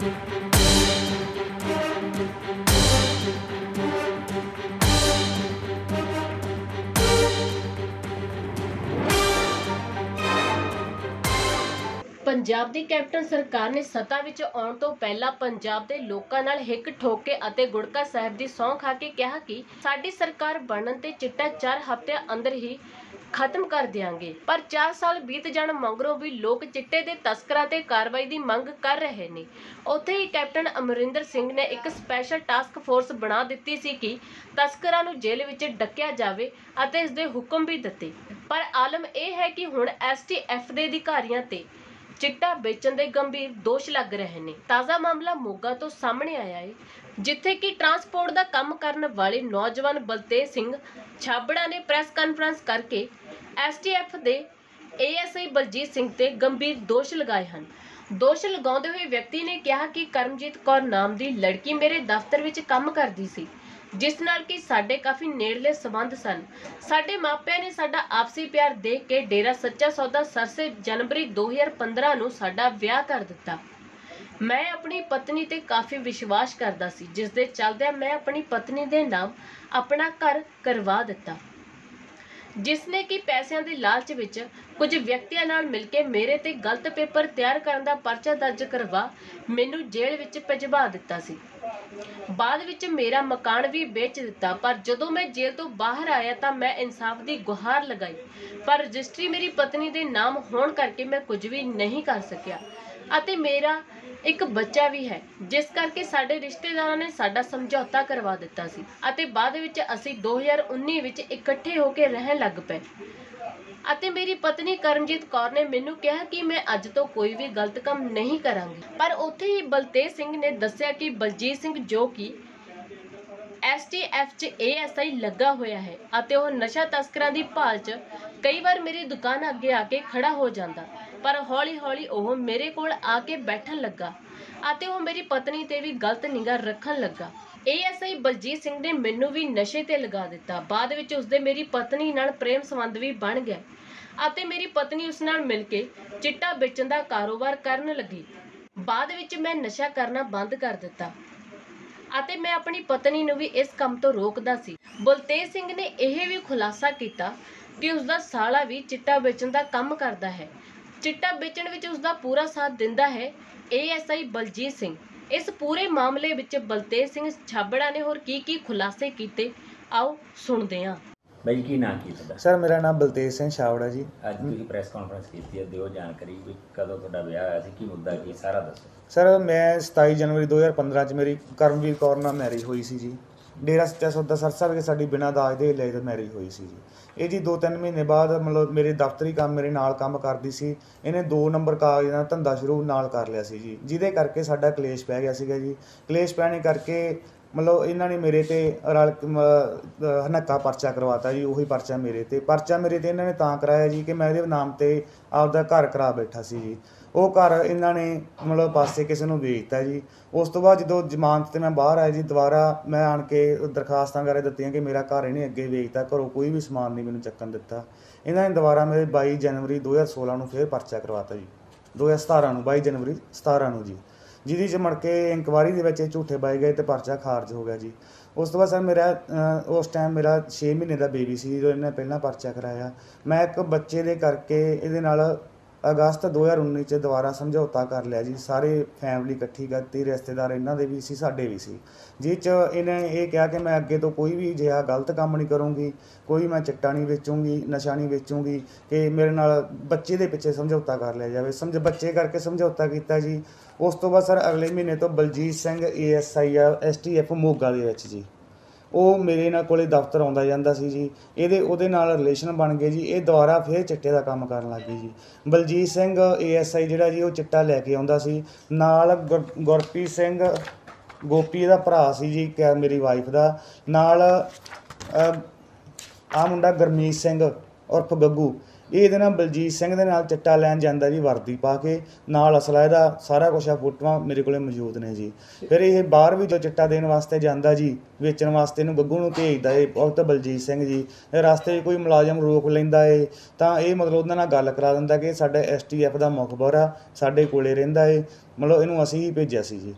ਪੰਜਾਬ ਦੀ captain ਸਰਕਾਰ ਨੇ ਸੱਤਾ ਵਿੱਚ ਆਉਣ ਤੋਂ ਪਹਿਲਾਂ ਪੰਜਾਬ ਦੇ ਲੋਕਾਂ ਨਾਲ ਹਿੱਕ ਠੋਕ ਕੇ ਅਤੇ ਗੁੜਕਾ ਸਾਹਿਬ ਦੀ ਸਹੁੰ ਖਾ ਕੇ ਕਿਹਾ ਕਿ ਸਾਡੀ ਸਰਕਾਰ ਬਣਨ ਤੇ ਚਿੱਟਾ 4 ਹਫ਼ਤਿਆਂ ਅੰਦਰ ਹੀ ਖਤਮ ਕਰ ਦਿਆਂਗੇ। ਪਰ 4 ਸਾਲ ਬੀਤ ਜਾਣ ਮਗਰੋਂ ਵੀ ਲੋਕ ਚਿੱਟੇ ਦੇ ਤਸਕਰਾਂ ਤੇ ਕਾਰਵਾਈ ਦੀ ਮੰਗ ਕਰ ਰਹੇ ਨੇ। ਉੱਥੇ ਹੀ ਕੈਪਟਨ ਅਮਰਿੰਦਰ ਸਿੰਘ ਨੇ ਇੱਕ ਸਪੈਸ਼ਲ ਟਾਸਕ ਫੋਰਸ ਬਣਾ ਦਿੱਤੀ ਸੀ ਕਿ ਤਸਕਰਾਂ ਨੂੰ ਜੇਲ੍ਹ ਵਿੱਚ ਡੱਕਿਆ ਜਾਵੇ ਅਤੇ ਇਸ ਦੇ ਹੁਕਮ ਵੀ ਦਿੱਤੇ। ਪਰ ਆਲਮ ਇਹ ਹੈ ਕਿ ਹੁਣ STF ਦੇ ਅਧਿਕਾਰੀਆਂ ਤੇ ਚਿੱਟਾ ਵੇਚਣ ਦੇ ਗੰਭੀਰ ਦੋਸ਼ ਲੱਗ ਰਹੇ ਨੇ। ਤਾਜ਼ਾ ਮਾਮਲਾ ਮੋਗਾ ਤੋਂ ਸਾਹਮਣੇ ਆਇਆ ਹੈ, ਜਿੱਥੇ ਕਿ ਟਰਾਂਸਪੋਰਟ ਦਾ ਕੰਮ ਕਰਨ ਵਾਲੇ ਨੌਜਵਾਨ ਬਲਤੇਜ ਸਿੰਘ ਛਾਬੜਾ ਨੇ ਪ੍ਰੈਸ ਕਾਨਫਰੰਸ ਕਰਕੇ STF ਦੇ ASI ਬਲਜੀਤ ਸਿੰਘ ਤੇ ਗੰਭੀਰ ਦੋਸ਼ ਲਗਾਏ ਹਨ। ਦੋਸ਼ ਲਗਾਉਂਦੇ ਹੋਏ ਵਿਅਕਤੀ ਨੇ ਕਿਹਾ ਕਿ ਕਰਮਜੀਤ ਕੌਰ ਨਾਮ ਦੀ ਲੜਕੀ ਮੇਰੇ ਦਫ਼ਤਰ ਵਿੱਚ ਕੰਮ ਕਰਦੀ ਸੀ, ਜਿਸ ਨਾਲ ਕਿ ਸਾਡੇ ਕਾਫੀ ਨੇੜਲੇ ਸੰਬੰਧ ਸਨ। ਸਾਡੇ ਮਾਪਿਆਂ ਨੇ ਸਾਡਾ ਆਪਸੀ ਪਿਆਰ ਦੇਖ ਕੇ ਡੇਰਾ ਸੱਚਾ ਸੌਦਾ ਸਰਸੇ ਜਨਵਰੀ 2015 ਨੂੰ ਸਾਡਾ ਵਿਆਹ ਕਰ ਦਿੱਤਾ। ਮੈਂ ਆਪਣੀ ਪਤਨੀ ਤੇ ਕਾਫੀ ਵਿਸ਼ਵਾਸ ਕਰਦਾ ਸੀ, ਜਿਸ ਦੇ ਚੱਲਦਿਆਂ ਮੈਂ ਆਪਣੀ ਪਤਨੀ ਦੇ ਨਾਮ ਆਪਣਾ ਘਰ ਕਰਵਾ ਦਿੱਤਾ, ਜਿਸਨੇ ਕਿ ਪੈਸਿਆਂ ਦੇ ਲਾਲਚ ਵਿੱਚ ਕੁਝ ਵਿਅਕਤੀਆਂ ਨਾਲ ਮਿਲ ਕੇ ਮੇਰੇ ਤੇ ਗਲਤ ਪੇਪਰ ਤਿਆਰ ਕਰਨ ਦਾ ਪਰਚਾ ਦਰਜ ਕਰਵਾ ਮੈਨੂੰ ਜੇਲ੍ਹ ਵਿੱਚ ਭਿਜਵਾ ਦਿੱਤਾ ਸੀ। ਬਾਅਦ ਵਿੱਚ ਮੇਰਾ ਮਕਾਨ ਵੀ ਵੇਚ ਦਿੱਤਾ। ਪਰ ਜਦੋਂ ਮੈਂ ਜੇਲ੍ਹ ਤੋਂ ਬਾਹਰ ਆਇਆ ਤਾਂ ਮੈਂ ਇਨਸਾਫ ਦੀ ਗੁਹਾਰ ਲਗਾਈ, ਪਰ ਰਜਿਸਟਰੀ ਮੇਰੀ ਪਤਨੀ ਦੇ ਨਾਮ ਹੋਣ ਕਰਕੇ ਮੈਂ ਕੁਝ ਵੀ ਨਹੀਂ ਕਰ ਸਕਿਆ ਅਤੇ ਮੇਰਾ ਇੱਕ ਬੱਚਾ ਵੀ ਹੈ, ਜਿਸ ਕਰਕੇ ਸਾਡੇ ਰਿਸ਼ਤੇਦਾਰਾਂ ਨੇ ਸਾਡਾ ਸਮਝੌਤਾ ਕਰਵਾ ਦਿੱਤਾ ਸੀ ਅਤੇ ਬਾਅਦ ਵਿੱਚ ਅਸੀਂ 2019 ਵਿੱਚ ਇਕੱਠੇ ਹੋ ਕੇ ਰਹਿਣ ਲੱਗ ਪਏ ਅਤੇ ਮੇਰੀ ਪਤਨੀ ਕਰਮਜੀਤ ਕੌਰ ਨੇ ਮੈਨੂੰ ਕਿਹਾ ਕਿ ਮੈਂ ਅੱਜ ਤੋਂ ਕੋਈ ਵੀ ਗਲਤ ਕੰਮ ਨਹੀਂ ਕਰਾਂਗੀ। ਪਰ ਉੱਥੇ ਹੀ ਬਲਤੇਜ ਸਿੰਘ ਨੇ ਦੱਸਿਆ ਕਿ ਬਲਜੀਤ ਸਿੰਘ ਜੋ ਕਿ STF 'ਚ ASI ਲੱਗਾ ਹੋਇਆ ਹੈ ਅਤੇ ਉਹ ਨਸ਼ਾ ਤਸਕਰਾਂ ਦੀ ਭਾਲ 'ਚ ਕਈ ਵਾਰ ਮੇਰੀ ਦੁਕਾਨ ਅੱਗੇ ਆ ਕੇ ਖੜਾ ਹੋ ਜਾਂਦਾ, ਪਰ ਹੌਲੀ-ਹੌਲੀ ਉਹ ਮੇਰੇ ਕੋਲ ਆ ਕੇ ਬੈਠਣ ਲੱਗਾ ਅਤੇ ਉਹ ਮੇਰੀ ਪਤਨੀ ਤੇ ਵੀ ਗਲਤ ਨਿਗਾਹ ਰੱਖਣ ਲੱਗਾ। ASI ਬਲਜੀਤ ਸਿੰਘ ਨੇ ਮੈਨੂੰ ਵੀ ਨਸ਼ੇ ਤੇ ਲਗਾ ਦਿੱਤਾ। ਬਾਅਦ ਵਿੱਚ ਉਸਦੇ ਮੇਰੀ ਪਤਨੀ ਨਾਲ ਪ੍ਰੇਮ ਸੰਬੰਧ ਵੀ ਬਣ ਗਿਆ ਅਤੇ ਮੇਰੀ ਪਤਨੀ ਉਸ ਨਾਲ ਮਿਲ ਕੇ ਚਿੱਟਾ ਵੇਚਣ ਦਾ ਕਾਰੋਬਾਰ ਕਰਨ ਲੱਗੀ। ਬਾਅਦ ਵਿੱਚ ਮੈਂ ਨਸ਼ਾ ਕਰਨਾ ਬੰਦ ਕਰ ਦਿੱਤਾ ਅਤੇ ਮੈਂ ਆਪਣੀ ਪਤਨੀ ਨੂੰ ਵੀ ਇਸ ਕੰਮ ਤੋਂ ਰੋਕਦਾ ਸੀ। ਬਲਤੇਜ ਸਿੰਘ ਨੇ ਇਹ ਵੀ ਖੁਲਾਸਾ ਕੀਤਾ ਕਿ ਉਸਦਾ ਸਾਲਾ ਵੀ ਚਿੱਟਾ ਵੇਚਣ ਦਾ ਕੰਮ ਕਰਦਾ ਹੈ। ਚਿੱਟਾ ਵੇਚਣ ਵਿੱਚ ਉਸਦਾ ਪੂਰਾ ਸਾਥ ਦਿੰਦਾ ਹੈ ASI ਬਲਜੀਤ ਸਿੰਘ। ਇਸ ਪੂਰੇ ਮਾਮਲੇ ਵਿੱਚ ਬਲਤੇਜ ਸਿੰਘ ਛਾਬੜਾ ਨੇ ਹੋਰ ਕੀ ਖੁਲਾਸੇ ਕੀਤੇ, ਆਓ ਸੁਣਦੇ ਹਾਂ। ਬਾਈ ਕੀ ਨਾਮ ਕੀ ਤੁਹਾਡਾ? ਸਰ ਮੇਰਾ ਨਾਮ ਬਲਤੇਜ ਸਿੰਘ ਛਾਬੜਾ ਜੀ। ਅੱਜ ਤੁਸੀਂ ਪ੍ਰੈਸ ਕਾਨਫਰੰਸ ਕੀਤੀ ਹੈ, ਦਿਓ ਜਾਣਕਾਰੀ ਵੀ ਕਦੋਂ ਤੁਹਾਡਾ ਵਿਆਹ ਹੋਇਆ ਸੀ, ਕੀ ਮੁੱਦਾ ਕੀ ਸਾਰਾ ਦੱਸੋ। ਸਰ ਮੈਂ 27 ਜਨਵਰੀ 2015 'ਚ ਮੇਰੀ ਕਰਮਵੀਰ ਕੌਰ ਨਾਲ ਮੈਰਿਜ ਹੋਈ ਸੀ ਜੀ। ਡੇਰਾ ਸੱਚਾ ਸੌਦਾ ਸਰਸਾ ਵਿਖੇ ਸਾਡੀ ਬਿਨਾਂ ਦਾਜ ਦੇ ਲੈ ਮੈਰਿਜ ਹੋਈ ਸੀ ਜੀ। ਇਹ ਜੀ 2-3 ਮਹੀਨੇ ਬਾਅਦ ਮਤਲਬ ਮੇਰੇ ਦਫ਼ਤਰੀ ਕੰਮ ਮੇਰੇ ਨਾਲ ਕੰਮ ਕਰਦੀ ਸੀ, ਇਹਨੇ 2 ਨੰਬਰ ਕਾਗਜ਼ ਦਾ ਧੰਦਾ ਸ਼ੁਰੂ ਨਾਲ ਕਰ ਲਿਆ ਸੀ ਜੀ, ਜਿਹਦੇ ਕਰਕੇ ਸਾਡਾ ਕਲੇਸ਼ ਪੈ ਗਿਆ ਸੀਗਾ ਜੀ। ਕਲੇਸ਼ ਪੈਣੇ ਕਰਕੇ ਮਤਲਬ ਇਹਨਾਂ ਨੇ ਮੇਰੇ ਤੇ ਹਨੱਕਾ ਪਰਚਾ ਕਰਵਾਤਾ ਜੀ। ਉਹੀ ਪਰਚਾ ਮੇਰੇ ਤੇ ਇਹਨਾਂ ਨੇ ਤਾਂ ਕਰਾਇਆ ਜੀ ਕਿ ਮੈਂ ਇਹਦੇ ਨਾਮ ਤੇ ਆਪਦਾ ਘਰ ਕਰਾ ਬੈਠਾ ਸੀ ਜੀ। ਉਹ ਘਰ ਇਹਨਾਂ ਨੇ ਮਤਲਬ ਪਾਸੇ ਕਿਸੇ ਨੂੰ ਵੇਚਤਾ ਜੀ। ਉਸ ਤੋਂ ਬਾਅਦ ਜਦੋਂ ਜ਼ਮਾਨਤ ਤੇ ਮੈਂ ਬਾਹਰ ਆਇਆ ਜੀ, ਦੁਬਾਰਾ ਮੈਂ ਆਣ ਕੇ ਦਰਖਾਸਤਾਂ ਵਗੈਰਾ ਦਿੱਤੀਆਂ ਕਿ ਮੇਰਾ ਘਰ ਇਹਨੇ ਅੱਗੇ ਵੇਚਤਾ, ਘਰੋਂ ਕੋਈ ਵੀ ਸਮਾਨ ਨਹੀਂ ਮੈਨੂੰ ਚੱਕਣ ਦਿੱਤਾ। ਇਹਨਾਂ ਨੇ ਦੁਬਾਰਾ ਮੇਰੇ 22 ਜਨਵਰੀ 2016 ਨੂੰ ਫਿਰ ਪਰਚਾ ਕਰਵਾਤਾ ਜੀ। 2017 ਨੂੰ 22 ਜਨਵਰੀ 17 ਨੂੰ ਜੀ, ਜਿਹਦੀ 'ਚ ਮੁੜ ਕੇ ਇਨਕੁਆਇਰੀ ਦੇ ਵਿੱਚ ਝੂਠੇ ਪਾਏ ਗਏ ਅਤੇ ਪਰਚਾ ਖਾਰਜ ਹੋ ਗਿਆ ਜੀ। ਉਸ ਤੋਂ ਬਾਅਦ ਸਰ ਮੇਰਾ ਉਸ ਟਾਈਮ ਮੇਰਾ 6 ਮਹੀਨੇ ਦਾ ਬੇਬੀ ਸੀ ਜਦੋਂ ਇਹਨੇ ਪਹਿਲਾਂ ਪਰਚਾ ਕਰਾਇਆ। ਮੈਂ ਇੱਕ ਬੱਚੇ ਦੇ ਕਰਕੇ ਇਹਦੇ ਨਾਲ ਅਗਸਤ 2019 'ਚ ਦੁਬਾਰਾ ਸਮਝੌਤਾ ਕਰ ਲਿਆ ਜੀ। ਸਾਰੇ ਫੈਮਿਲੀ ਇਕੱਠੀ ਕਰਤੀ, ਰਿਸ਼ਤੇਦਾਰ ਇਹਨਾਂ ਦੇ ਵੀ ਸੀ, ਸਾਡੇ ਵੀ ਸੀ, ਜਿਸ 'ਚ ਇਹਨੇ ਇਹ ਕਿਹਾ ਕਿ ਮੈਂ ਅੱਗੇ ਤੋਂ ਕੋਈ ਵੀ ਅਜਿਹਾ ਗਲਤ ਕੰਮ ਨਹੀਂ ਕਰੂੰਗੀ, ਕੋਈ ਮੈਂ ਚਿੱਟਾ ਨਹੀਂ ਵੇਚੂੰਗੀ, ਨਸ਼ਾ ਨਹੀਂ ਵੇਚੂੰਗੀ, ਕਿ ਮੇਰੇ ਨਾਲ ਬੱਚੇ ਦੇ ਪਿੱਛੇ ਸਮਝੌਤਾ ਕਰ ਲਿਆ ਜਾਵੇ। ਬੱਚੇ ਕਰਕੇ ਸਮਝੌਤਾ ਕੀਤਾ ਜੀ। ਉਸ ਤੋਂ ਬਾਅਦ ਸਰ ਅਗਲੇ ਮਹੀਨੇ ਤੋਂ ਬਲਜੀਤ ਸਿੰਘ ASI STF ਮੋਗਾ ਦੇ ਵਿੱਚ ਜੀ, ਉਹ ਮੇਰੇ ਨਾਲ ਕੋਲੇ ਦਫ਼ਤਰ ਆਉਂਦਾ ਜਾਂਦਾ ਸੀ ਜੀ। ਉਹਦੇ ਨਾਲ ਰਿਲੇਸ਼ਨ ਬਣ ਗਏ ਜੀ। ਇਹ ਦੁਬਾਰਾ ਫਿਰ ਚਿੱਟੇ ਦਾ ਕੰਮ ਕਰਨ ਲੱਗ ਗਈ ਜੀ। ਬਲਜੀਤ ਸਿੰਘ ASI ਜਿਹੜਾ ਜੀ ਉਹ ਚਿੱਟਾ ਲੈ ਕੇ ਆਉਂਦਾ ਸੀ, ਨਾਲ ਗੁਰਪ੍ਰੀਤ ਸਿੰਘ ਗੋਪੀ ਇਹਦਾ ਭਰਾ ਸੀ ਜੀ ਮੇਰੀ ਵਾਈਫ ਦਾ, ਨਾਲ ਆਹ ਮੁੰਡਾ ਗੁਰਮੀਤ ਸਿੰਘ ਉਰਫ ਗੱਗੂ, ਇਹ ਇਹਦੇ ਨਾਲ ਬਲਜੀਤ ਸਿੰਘ ਦੇ ਨਾਲ ਚਿੱਟਾ ਲੈਣ ਜਾਂਦਾ ਜੀ, ਵਰਦੀ ਪਾ ਕੇ, ਨਾਲ ਅਸਲਾ ਇਹਦਾ ਸਾਰਾ ਕੁਛ ਆ, ਫੋਟੋਆਂ ਮੇਰੇ ਕੋਲੇ ਮੌਜੂਦ ਨੇ ਜੀ। ਫਿਰ ਇਹ ਬਾਹਰ ਵੀ ਜੋ ਚਿੱਟਾ ਦੇਣ ਵਾਸਤੇ ਜਾਂਦਾ ਜੀ, ਵੇਚਣ ਵਾਸਤੇ ਇਹਨੂੰ ਗੱਗੂ ਨੂੰ ਭੇਜਦਾ ਏ ਵਕਤ ਬਲਜੀਤ ਸਿੰਘ ਜੀ। ਰਸਤੇ 'ਚ ਕੋਈ ਮੁਲਾਜ਼ਮ ਰੋਕ ਲੈਂਦਾ ਏ ਤਾਂ ਇਹ ਮਤਲਬ ਉਹਨਾਂ ਨਾਲ ਗੱਲ ਕਰਾ ਦਿੰਦਾ ਕਿ ਸਾਡਾ STF ਦਾ ਮੁਖਬਰ ਆ, ਸਾਡੇ ਕੋਲੇ ਰਹਿੰਦਾ ਏ, ਮਤਲਬ ਇਹਨੂੰ ਅਸੀਂ ਹੀ ਭੇਜਿਆ ਸੀ ਜੀ।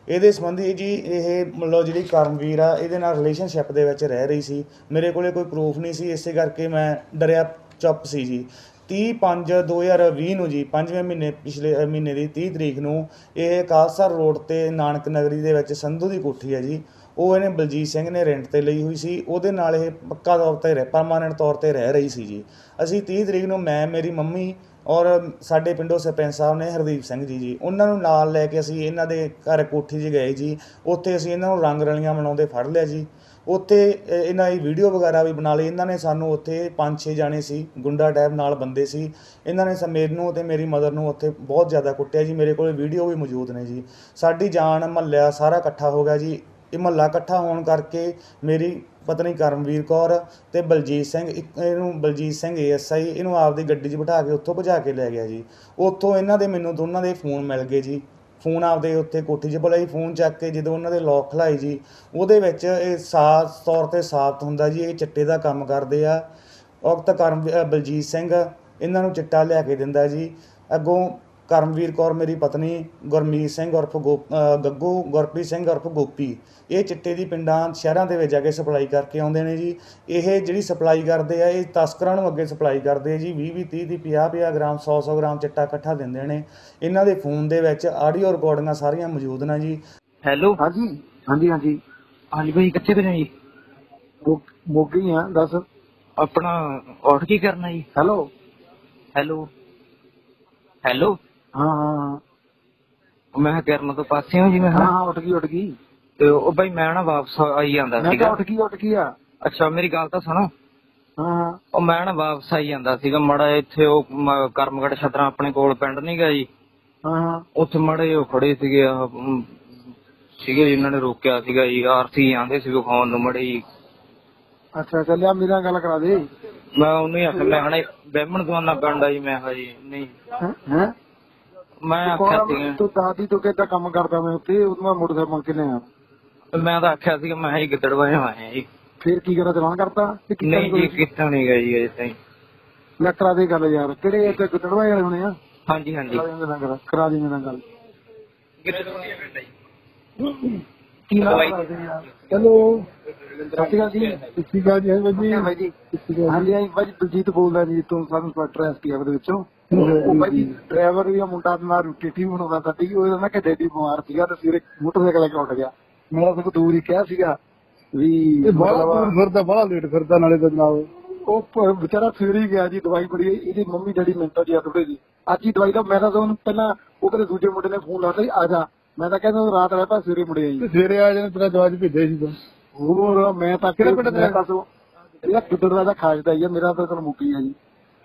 ਇਹਦੇ ਸੰਬੰਧੀ ਜੀ ਇਹ ਮਤਲਬ ਜਿਹੜੀ ਕਰਮਵੀਰ ਆ ਇਹਦੇ ਨਾਲ ਰਿਲੇਸ਼ਨਸ਼ਿਪ ਦੇ ਵਿੱਚ ਰਹਿ ਰਹੀ ਸੀ। ਮੇਰੇ ਕੋਲੇ ਕੋਈ ਪ੍ਰੂਫ ਨਹੀਂ ਸੀ, ਇਸੇ ਕਰਕੇ ਮੈਂ ਡਰਿਆ ਚੁੱਪ ਸੀ ਜੀ। 30/5/2020 ਨੂੰ ਜੀ, 5ਵੇਂ ਮਹੀਨੇ, ਪਿਛਲੇ ਮਹੀਨੇ ਦੀ 30 ਤਰੀਕ ਨੂੰ ਇਹ ਖਾਲਸਾ ਰੋਡ 'ਤੇ ਨਾਨਕ ਨਗਰੀ ਦੇ ਵਿੱਚ ਸੰਧੂ ਦੀ ਕੋਠੀ ਹੈ ਜੀ, ਉਹ ਇਹਨੇ ਬਲਜੀਤ ਸਿੰਘ ਨੇ ਰੈਂਟ 'ਤੇ ਲਈ ਹੋਈ ਸੀ। ਉਹਦੇ ਨਾਲ ਇਹ ਪੱਕਾ ਤੌਰ 'ਤੇ ਪਰਮਾਨੈਂਟ ਤੌਰ 'ਤੇ ਰਹਿ ਰਹੀ ਸੀ ਜੀ। ਅਸੀਂ 30 ਤਰੀਕ ਨੂੰ ਮੈਂ, ਮੇਰੀ ਮੰਮੀ ਔਰ ਸਾਡੇ ਪਿੰਡੋਂ ਸਰਪੰਚ ਸਾਹਿਬ ਨੇ ਹਰਦੀਪ ਸਿੰਘ ਜੀ, ਉਹਨਾਂ ਨੂੰ ਨਾਲ ਲੈ ਕੇ ਅਸੀਂ ਇਹਨਾਂ ਦੇ ਘਰ ਕੋਠੀ 'ਚ ਗਏ ਜੀ। ਉੱਥੇ ਅਸੀਂ ਇਹਨਾਂ ਨੂੰ ਰੰਗ ਰਲੀਆਂ ਮਨਾਉਂਦੇ ਫੜ ਲਿਆ ਜੀ। ਉੱਥੇ ਇਹਨਾਂ ਦੀ ਵੀਡੀਓ ਵਗੈਰਾ ਵੀ ਬਣਾ ਲਈ। ਇਹਨਾਂ ਨੇ ਸਾਨੂੰ ਉੱਥੇ 5-6 ਜਾਣੇ ਸੀ, ਗੁੰਡਾ ਟਾਈਪ ਨਾਲ ਬੰਦੇ ਸੀ। ਇਹਨਾਂ ਨੇ ਮੈਨੂੰ ਅਤੇ ਮੇਰੀ ਮਦਰ ਨੂੰ ਉੱਥੇ ਬਹੁਤ ਜ਼ਿਆਦਾ ਕੁੱਟਿਆ ਜੀ। ਮੇਰੇ ਕੋਲ ਵੀਡੀਓ ਵੀ ਮੌਜੂਦ ਨੇ ਜੀ। ਸਾਡੀ ਜਾਨ ਮਹੱਲਾ ਸਾਰਾ ਇਕੱਠਾ ਹੋ ਗਿਆ ਜੀ। ਇਹ ਮਹੱਲਾ ਇਕੱਠਾ ਹੋਣ ਕਰਕੇ ਮੇਰੀ ਪਤਨੀ ਕਰਮਵੀਰ ਕੌਰ ਅਤੇ ਬਲਜੀਤ ਸਿੰਘ, ਇਹਨੂੰ ਬਲਜੀਤ ਸਿੰਘ ASI, ਇਹਨੂੰ ਆਪਦੀ ਗੱਡੀ 'ਚ ਬਿਠਾ ਕੇ ਉੱਥੋਂ ਭਜਾ ਕੇ ਲੈ ਗਿਆ ਜੀ। ਉੱਥੋਂ ਇਹਨਾਂ ਦੇ ਮੈਨੂੰ ਦੋਨਾਂ ਦੇ ਫੋਨ ਮਿਲ ਗਏ ਜੀ। ਫੋਨ ਆਪਦੇ ਉੱਥੇ ਕੋਠੀ 'ਚ ਭੁਲਾਈ, ਫੋਨ ਚੱਕ ਕੇ ਜਦੋਂ ਉਹਨਾਂ ਦੇ ਲੋਕ ਖੁਲਾਏ ਜੀ, ਉਹਦੇ ਵਿੱਚ ਇਹ ਸਾਫ਼ ਤੌਰ 'ਤੇ ਸਾਬਤ ਹੁੰਦਾ ਜੀ ਇਹ ਚਿੱਟੇ ਦਾ ਕੰਮ ਕਰਦੇ ਆ। ਵਕਤ ਬਲਜੀਤ ਸਿੰਘ ਇਹਨਾਂ ਨੂੰ ਚਿੱਟਾ ਲਿਆ ਕੇ ਦਿੰਦਾ ਜੀ। ਅੱਗੋਂ ਕਰਮਵੀਰ ਕੌਰ ਮੇਰੀ ਪਤਨੀ, ਗੁਰਮੀਤ ਸਿੰਘ ਉਰਫ ਗੱਗੂ, ਗੁਰਪ੍ਰੀਤ ਸਿੰਘ ਉਰਫ ਗੋਪੀ, ਇਹ ਚਿੱਟੇ ਦੀ ਪਿੰਡਾਂ ਸ਼ਹਿਰਾਂ ਦੇ ਵਿੱਚ ਜਾ ਕੇ ਸਪਲਾਈ ਕਰਕੇ ਆਉਂਦੇ ਨੇ ਜੀ। ਇਹ ਜਿਹੜੀ ਸਪਲਾਈ ਕਰਦੇ ਆ ਇਹ ਤਸਕਰਾਂ ਨੂੰ ਅੱਗੇ ਸਪਲਾਈ ਕਰਦੇ ਆ ਜੀ। 20-20, 30-30, 50-50 ਗ੍ਰਾਮ, 100-100 ਗ੍ਰਾਮ ਚਿੱਟਾ ਇਕੱਠਾ ਦਿੰਦੇ ਨੇ। ਇਹਨਾਂ ਦੇ ਫੋਨ ਦੇ ਵਿੱਚ ਆਡੀਓ ਰਿਕਾਰਡਿੰਗਾਂ ਸਾਰੀਆਂ ਮੌਜੂਦ ਨੇ ਜੀ। ਹੈਲੋ, ਹਾਂਜੀ ਹਾਂਜੀ ਹਾਂਜੀ ਹਾਂਜੀ ਭਾਈ, ਕਿੱਥੇ ਪਏ ਜੀ? ਮੋਗੇ ਹੀ ਆ, ਦੱਸ। ਆਪਣਾ ਉੱਠ ਕੀ ਕਰਨਾ ਜੀ? ਹੈਲੋ ਹੈਲੋ ਹੈਲੋ, ਹਾਂ ਹਾਂ ਮੈਂ ਕਿਹਾ ਕਿਰਨ ਤੋਂ ਪਾਸੇ ਹੋ ਜੀ? ਮੈਂ ਹਾਂ ਕਿਹਾ ਹਾਂ ਉੱਠ ਗਈ। ਤੇ ਉਹ ਭਾਈ ਮੈਂ ਨਾ ਵਾਪਸ ਆਈ ਜਾਂਦਾ ਮੈਂ ਸੀਗਾ। ਕਿਹਾ ਉੱਠ ਗਈ ਆ। ਅੱਛਾ, ਮੇਰੀ ਗੱਲ ਤਾਂ ਸੁਣੋ। ਹਾਂ ਉਹ ਮੈਂ ਨਾ ਵਾਪਸ ਆਈ ਜਾਂਦਾ ਸੀਗਾ ਮਾੜਾ ਇੱਥੇ, ਉਹ ਕਰਮਗੜ ਛਤਰਾ ਆਪਣੇ ਕੋਲ ਪਿੰਡ ਨੀ ਗਾ ਜੀ, ਹਾਂ ਉੱਥੇ ਮਾੜੇ ਉਹ ਖੜੇ ਸੀਗੇ ਜਿਨ੍ਹਾਂ ਨੇ ਰੋਕਿਆ ਸੀਗਾ ਜੀ। RC ਆਂਦੇ ਸੀ ਵਿਖਾਉਣ ਨੂੰ ਮੜੇ ਜੀ। ਅੱਛਾ ਚੱਲਿਆ, ਮੇਰੀ ਨਾਲ ਗੱਲ ਕਰਾ ਦੇ। ਮੈਂ ਉਹਨੂੰ ਹੀ ਆਖਿਆ, ਮੈਂ ਹਣੇ ਬਹਿਮਣ ਦਵਾਨਾ ਪਿੰਡ ਆ ਜੀ। ਮੈਂ ਕਿਹਾ ਜੀ ਨਹੀਂ, ਹੈ ਮੈਂ ਆਖਿਆ ਸੀਗਾ, ਤੂੰ ਦਾਦੀ ਤੋਂ ਕਿੱਦਾਂ ਕੰਮ ਕਰਦਾ ਮੈਂ ਉੱਥੇ, ਉਹਨੂੰ ਮੈਂ ਮੋਟਰਸਾਈਕਲ ਮੰਗ ਕੇ ਲਿਆ। ਮੈਂ ਤਾਂ ਆਖਿਆ ਸੀਗਾ ਮੈਂ ਹੀ ਗਿੱਦੜਵਾਏ ਆਇਆ ਜੀ। ਫਿਰ ਕੀ ਕਰਾਂ, ਚਲਾਨ ਕਰਤਾ? ਨਹੀਂ ਜੀ, ਕੀਤਾ ਨਹੀਂ ਗਿਆ ਜੀ ਅਜੇ ਤਾਈਂ। ਲੈ ਕਰਾ ਦੇ ਗੱਲ ਯਾਰ। ਕਿਹੜੇ ਇੱਥੇ ਗੁੱਦੜਵਾਏ ਵਾਲੇ ਹੋਣੇ ਆ? ਹਾਂਜੀ ਹਾਂਜੀ, ਕਰਾ ਦੇ ਮੇਰੇ ਨਾਲ ਗੱਲ। ਕੀ ਨਾਮ ਹੈ? ਹੈਲੋ, ਸਤਿ ਸ਼੍ਰੀ ਅਕਾਲ ਜੀ। ਸਤਿ ਸ਼੍ਰੀ ਅਕਾਲ ਜੀ। ਹਾਂਜੀ ਹਾਂਜੀ ਭਾਜੀ, ਬਲਜੀਤ ਬੋਲਦਾ ਜੀ ਤੋਂ ਸਬ ਇੰਸਪੈਕਟਰ STF ਦੇ ਵਿੱਚੋਂ। ਉਹ ਭਾਜੀ ਡਰਾਈਵਰ ਵੀ ਆ, ਮੁੰਡਾ ਨਾਲ ਰੋਟੀ ਬਣਾਉਂਦਾ ਸਾਡੀ। ਉਹ ਨਾ ਕਿ ਡੈਡੀ ਬਿਮਾਰ ਸੀਗਾ ਤੇ ਸਵੇਰੇ ਮੋਟਰਸਾਈਕਲ ਲੈ ਕੇ ਉੱਠ ਗਿਆ। ਮੈਂ ਤਾਂ ਦੂਰ ਹੀ ਕਿਹਾ ਸੀਗਾ ਵੀ ਬੜਾ ਲੇਟ ਫਿਰਦਾ ਨਾਲੇ ਤਾਂ ਜਨਾਬ। ਉਹ ਵਿਚਾਰਾ ਸਵੇਰੇ ਹੀ ਗਿਆ ਜੀ। ਦਵਾਈ ਬੜੀ, ਇਹਦੀ ਮੰਮੀ ਡੈਡੀ ਮਿੰਟਾਂ ਜੀ ਆ ਥੋੜੇ ਜੀ। ਅੱਜ ਹੀ ਦਵਾਈ ਦਾ ਮੈਂ ਤਾਂ ਉਹਨੂੰ ਪਹਿਲਾਂ ਉਹ ਕਦੇ ਦੂਜੇ ਮੁੰਡੇ ਨੇ ਫੋਨ ਲਾਤਾ ਜੀ ਆ ਜਾ। ਮੈਂ ਤਾਂ ਕਹਿੰਦਾ ਰਾਤ ਰਹਿ ਪਾ, ਸਵੇਰੇ ਮੁੜਿਆ ਜੀ। ਸਵੇਰੇ ਆ ਜਾਣਾ, ਤੇਰਾ ਦਵਾਈ ਭੇਜਿਆ ਸੀ। ਹੋਰ ਮੈਂ ਤਾਂ ਕਿਹੜਾ ਪਿੰਡ ਦਾ? ਇਹਦਾ ਗੁੱਦੜ ਦਾ ਖਾਸ ਦਾ ਹੀ ਆ, ਮੇਰਾ ਤਾਂ ਤੁਹਾਨੂੰ ਮੁੱਕੀ ਆ ਜੀ।